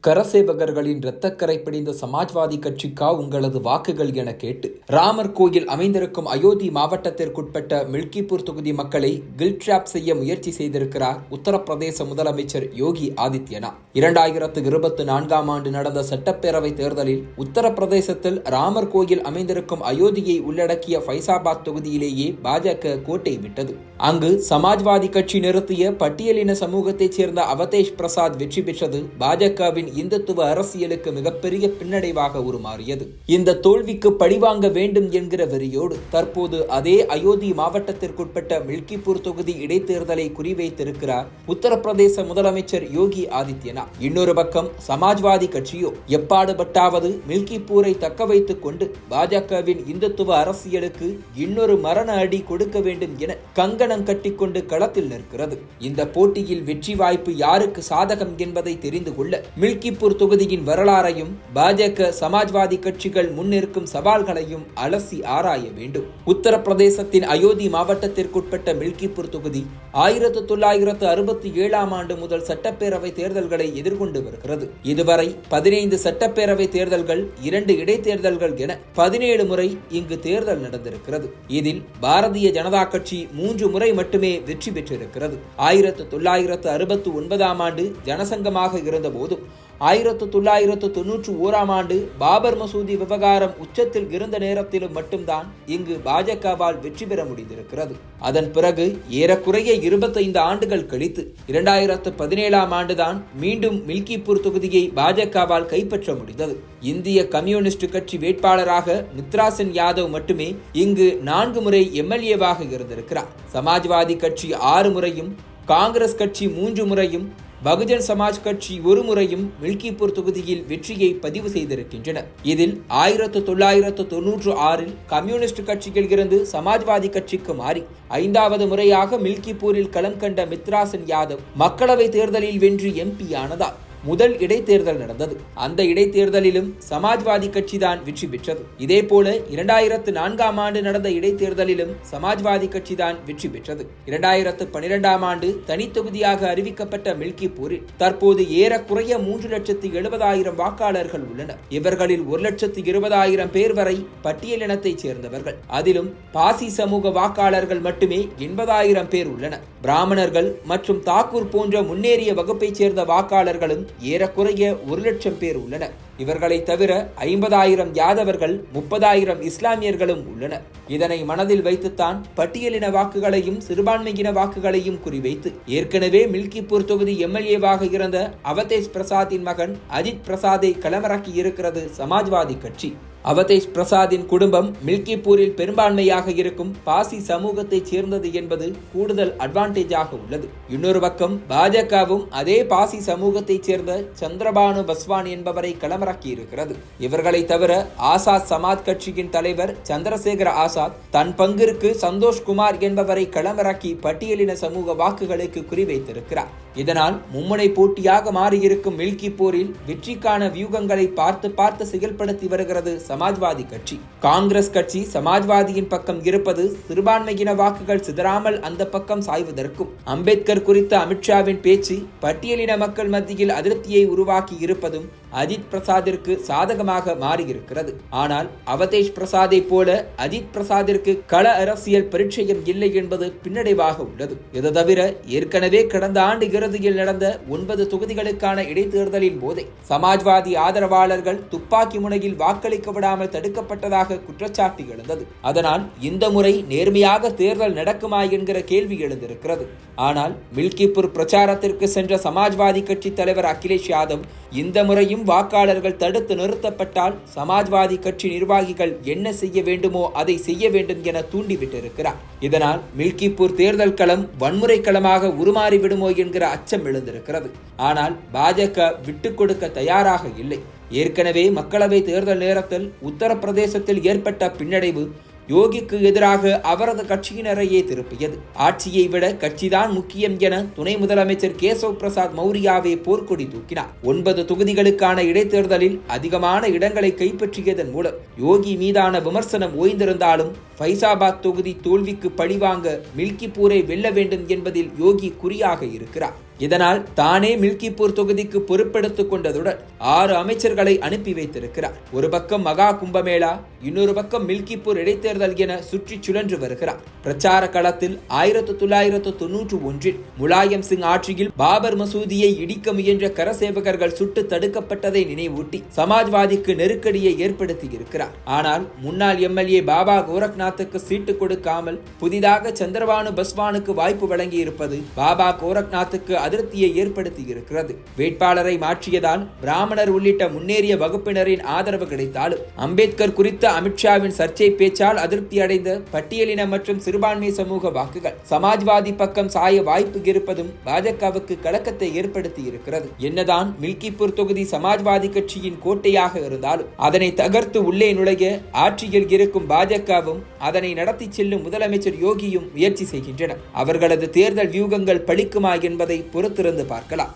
கரசேவகர்களின் இரத்தக்கரை பிடிந்த சமாஜ்வாதி கட்சிக்கா உங்களது வாக்குகள் என கேட்டு ராமர் கோயில் அமைந்திருக்கும் அயோத்தி மாவட்டத்திற்குட்பட்ட மில்கிப்பூர் தொகுதி மக்களை கில்ட் ட்ராப் செய்ய முயற்சி செய்திருக்கிறார் உத்தரப்பிரதேச முதலமைச்சர் யோகி ஆதித்யநாத். 2024 ஆண்டு நடந்த சட்டப்பேரவை தேர்தலில் உத்தரப்பிரதேசத்தில் ராமர் கோயில் அமைந்திருக்கும் அயோத்தியை உள்ளடக்கிய ஃபைசாபாத் தொகுதியிலேயே பாஜக கோட்டை விட்டது. அங்கு சமாஜ்வாதி கட்சி நிறுத்திய பட்டியலின சமூகத்தைச் சேர்ந்த அவதேஷ் பிரசாத் வெற்றி பெற்றது பாஜகவின் இந்துத்துவ அரசியலுக்கு மிகப்பெரிய பின்னடைவாக உருமாறியது. இந்த தோல்விக்கு பழிவாங்க வேண்டும் என்கிற வெறியோடு தற்போது அதே அயோத்தி மாவட்டத்திற்குட்பட்ட மில்கிப்பூர் தொகுதி இடைத்தேர்தலை குறிவைத்திருக்கிறார் உத்தரப்பிரதேச முதலமைச்சர் யோகி ஆதித்யநாத். இன்னொரு பக்கம் சமாஜ்வாதி கட்சியோ எப்பாடுபட்டாவது மில்கிப்பூரை தக்க வைத்துக் கொண்டு பாஜகவின் இந்துத்துவ அரசியலுக்கு இன்னொரு மரண அடி கொடுக்க வேண்டும் என கங்கணம் கட்டிக்கொண்டு களத்தில் நிற்கிறது. இந்த போட்டியில் வெற்றி வாய்ப்பு யாருக்கு சாதகம் என்பதை தெரிந்து கொள்ள மில்கிப்பூர் தொகுதியின் வரலாறையும் பாஜக சமாஜ்வாதி கட்சிகள் முன்னிற்கும் சவால்களையும் அலசி ஆராய வேண்டும். உத்தரப்பிரதேசத்தின் அயோத்தி மாவட்டத்திற்குட்பட்ட மில்கிப்பூர் தொகுதி 1967 ஆண்டு முதல் சட்டப்பேரவை தேர்தல்களை எதிர்கொண்டு வருகிறது. இதுவரை 15 சட்டப்பேரவை தேர்தல்கள், 2 இடைத்தேர்தல்கள் என 17 முறை இங்கு தேர்தல் நடந்திருக்கிறது. இதில் பாரதிய ஜனதா கட்சி 3 முறை மட்டுமே வெற்றி பெற்றிருக்கிறது. 1969 ஆண்டு ஜனசங்கமாக இருந்தபோது 1991 ஆண்டு பாபர் மசூதி விவகாரம் உச்சத்தில் இருந்த நேரத்திலும் மட்டும்தான் இங்கு பாஜகவால் வெற்றி பெற முடிந்திருக்கிறது. அதன் பிறகு ஏறக்குறைய 25 ஆண்டுகள் கழித்து 2017 ஆண்டுதான் மீண்டும் மில்கிப்பூர் தொகுதியை பாஜகவால் கைப்பற்ற முடிந்தது. இந்திய கம்யூனிஸ்ட் கட்சி வேட்பாளராக மித்ராசன் யாதவ் மட்டுமே இங்கு 4 முறை எம்எல்ஏவாக இருந்திருக்கிறார். சமாஜ்வாதி கட்சி 6 முறையும், காங்கிரஸ் கட்சி 3 முறையும், பகுஜன் சமாஜ் கட்சி 1 முறையும் மில்கிப்பூர் தொகுதியில் வெற்றியை பதிவு செய்திருக்கின்றன. இதில் 1996 கம்யூனிஸ்ட் கட்சியில் இருந்து சமாஜ்வாதி கட்சிக்கு மாறி 5வது முறையாக மில்கிப்பூரில் களம் கண்ட மித்ராசன் யாதவ் மக்களவை தேர்தலில் வென்று எம்பி ஆனதால் முதல் இடைத்தேர்தல் நடந்தது. அந்த இடைத்தேர்தலிலும் சமாஜ்வாதி கட்சி தான் வெற்றி பெற்றது. இதேபோல 2004 ஆண்டு நடந்த இடைத்தேர்தலிலும் சமாஜ்வாதி கட்சி தான் வெற்றி பெற்றது. 2012 ஆண்டு தனி தொகுதியாக அறிவிக்கப்பட்ட மில்கிப்பூரில் தற்போது ஏறக்குறைய 3,70,000 வாக்காளர்கள் உள்ளனர். இவர்களில் 1,20,000 பேர் வரை பட்டியலினத்தைச் சேர்ந்தவர்கள். அதிலும் பாசி சமூக வாக்காளர்கள் மட்டுமே 80,000 பேர் உள்ளனர். பிராமணர்கள் மற்றும் தாக்கூர் போன்ற முன்னேறிய வகுப்பைச் சேர்ந்த வாக்காளர்களும் ஏறக்குறைய 1,00,000 பேர் உள்ளனர். இவர்களை தவிர 50,000 யாதவர்கள், 30,000 இஸ்லாமியர்களும் உள்ளனர். இதனை மனதில் வைத்துத்தான் பட்டியலின வாக்குகளையும் சிறுபான்மையின வாக்குகளையும் குறிவைத்து ஏற்கனவே மில்கிப்பூர் தொகுதி எம்எல்ஏவாக இருந்த அவதேஷ் பிரசாத்தின் மகன் அஜித் பிரசாத்தை களமிறக்கி இருக்கிறது சமாஜ்வாதி கட்சி. அவதேஷ் பிரசாத்தின் குடும்பம் மில்கிப்பூரில் பெரும்பான்மையாக இருக்கும் பாசி சமூகத்தைச் சேர்ந்தது என்பது கூடுதல் அட்வான்டேஜாக உள்ளது. இன்னொரு பக்கம் பாஜகவும் அதே பாசி சமூகத்தைச் சேர்ந்த சந்திரபானு பஸ்வான் என்பவரை களமிறக்கி இருக்கிறது. இவர்களை தவிர ஆசாத் சமாஜ் கட்சியின் தலைவர் சந்திரசேகர ஆசாத் தன் பங்கிற்கு சந்தோஷ் குமார் என்பவரை களமிறக்கி பட்டியலின சமூக வாக்குகளுக்கு குறிவைத்திருக்கிறார். இதனால் மும்முனை போட்டியாக மாறியிருக்கும் மில்கிப்பூரில் வெற்றிக்கான வியூகங்களை பார்த்து செயல்படுத்தி வருகிறது சமாஜ்வாதி கட்சி. காங்கிரஸ் கட்சி சமாஜ்வாதியின் பக்கம் இருப்பது சிறுபான்மையின வாக்குகள் சிதறாமல் அந்த பக்கம் சாய்வதற்கும், அம்பேத்கர் குறித்த அமித்ஷாவின் பேச்சு பட்டியலின மக்கள் மத்தியில் அதிருப்தியை உருவாக்கி இருப்பதும் அஜித் பிரசாத்திற்கு சாதகமாக மாறியிருக்கிறது. ஆனால் அவதேஷ் பிரசாத்தை போல அஜித் பிரசாத்திற்கு கள அரசியல் பரிச்சயம் இல்லை என்பது பின்னடைவாக உள்ளது. இது தவிர ஏற்கனவே கடந்த ஆண்டு இறுதியில் நடந்த 9 தொகுதிகளுக்கான இடைத்தேர்தலின் போதே சமாஜ்வாதி ஆதரவாளர்கள் துப்பாக்கி முனையில் வாக்களிக்க விடாமல் தடுக்கப்பட்டதாக குற்றச்சாட்டு எழுந்தது. அதனால் இந்த முறை நேர்மையாக தேர்தல் நடக்குமா என்கிற கேள்வி எழுந்திருக்கிறது. ஆனால் மில்கிப்பூர் பிரச்சாரத்திற்கு சென்ற சமாஜ்வாதி கட்சி தலைவர் அகிலேஷ் யாதவ் இந்த முறையும் வாக்காளர்கள் தடுத்து நிறுத்தப்பட்டால் சமாஜ்வாதி கட்சி நிர்வாகிகள் என்ன செய்ய வேண்டுமோ அதை செய்ய வேண்டும் என தூண்டிவிட்டிருக்கிறார். இதனால் மில்கிப்பூர் தேர்தல் களம் வன்முறை களமாக உருமாறிவிடுமோ என்கிற அச்சம் எழுந்திருக்கிறது. ஆனால் பாஜக விட்டுக் கொடுக்க தயாராக இல்லை. ஏற்கனவே மக்களவை தேர்தல் நேரத்தில் உத்தரப்பிரதேசத்தில் ஏற்பட்ட பின்னடைவு யோகிக்கு எதிராக அவரது கட்சியினரையே திருப்பியது. ஆட்சியை விட கட்சிதான் முக்கியம் என துணை முதலமைச்சர் கேசவ் பிரசாத் மௌரியாவே போர்க்கொடி தூக்கினார். 9 தொகுதிகளுக்கான இடைத்தேர்தலில் அதிகமான இடங்களை கைப்பற்றியதன் மூலம் யோகி மீதான விமர்சனம் ஓய்ந்திருந்தாலும் ஃபைசாபாத் தொகுதி தோல்விக்கு பழிவாங்க மில்கிப்பூரை வெல்ல வேண்டும் என்பதில் யோகி குறியாக இருக்கிறார். இதனால் தானே மில்கிப்பூர் தொகுதிக்கு பொறுப்பெடுத்துக் கொண்டதுடன் 6 அமைச்சர்களை அனுப்பி வைத்திருக்கிறார். ஒரு பக்கம் மகா கும்பமேளா, இன்னொரு பக்கம் மில்கிப்பூர் இடைத்தேர்தல் என சுற்றி சுழன்று வருகிறார். பிரச்சார களத்தில் 1991 முலாயம் சிங் ஆட்சியில் பாபர் மசூதியை இடிக்க முயன்ற கரசேவகர்கள் சுட்டு தடுக்கப்பட்டதை நினைவூட்டி சமாஜ்வாதிக்கு நெருக்கடியை ஏற்படுத்தி இருக்கிறார். ஆனால் முன்னாள் எம்எல்ஏ பாபா கோரக்நாத்துக்கு சீட்டு கொடுக்காமல் புதிதாக சந்திரபானு பஸ்வானுக்கு வாய்ப்பு வழங்கி இருப்பது பாபா கோரக்நாத்துக்கு அதிருப்தியை ஏற்படுத்தி இருக்கிறது. வேட்பாளரை மாற்றியதால் பிராமணர் உள்ளிட்ட முன்னேறிய வகுப்பினரின் ஆதரவு கிடைத்தாலும் அம்பேத்கர் குறித்த அமித்ஷாவின் சர்ச்சை பேச்சால் அதிருப்தி அடைந்த பட்டியலின மற்றும் சிறுபான்மை சமூக வாக்குகள் சமாஜ்வாதி பக்கம் சாய வாய்ப்பு இருப்பதும் பாஜகவுக்கு கலக்கத்தை ஏற்படுத்தி இருக்கிறது. என்னதான் மில்கிப்பூர் தொகுதி சமாஜ்வாதி கட்சியின் கோட்டையாக இருந்தாலும் அதனை தகர்த்து உள்ளே நுழைய ஆட்சியில் இருக்கும் பாஜகவும் அதனை நடத்தி செல்லும் முதலமைச்சர் யோகியும் முயற்சி செய்கின்றனர். அவர்களது தேர்தல் வியூகங்கள் பலிக்குமா என்பதை பொறுத்திருந்து பார்க்கலாம்.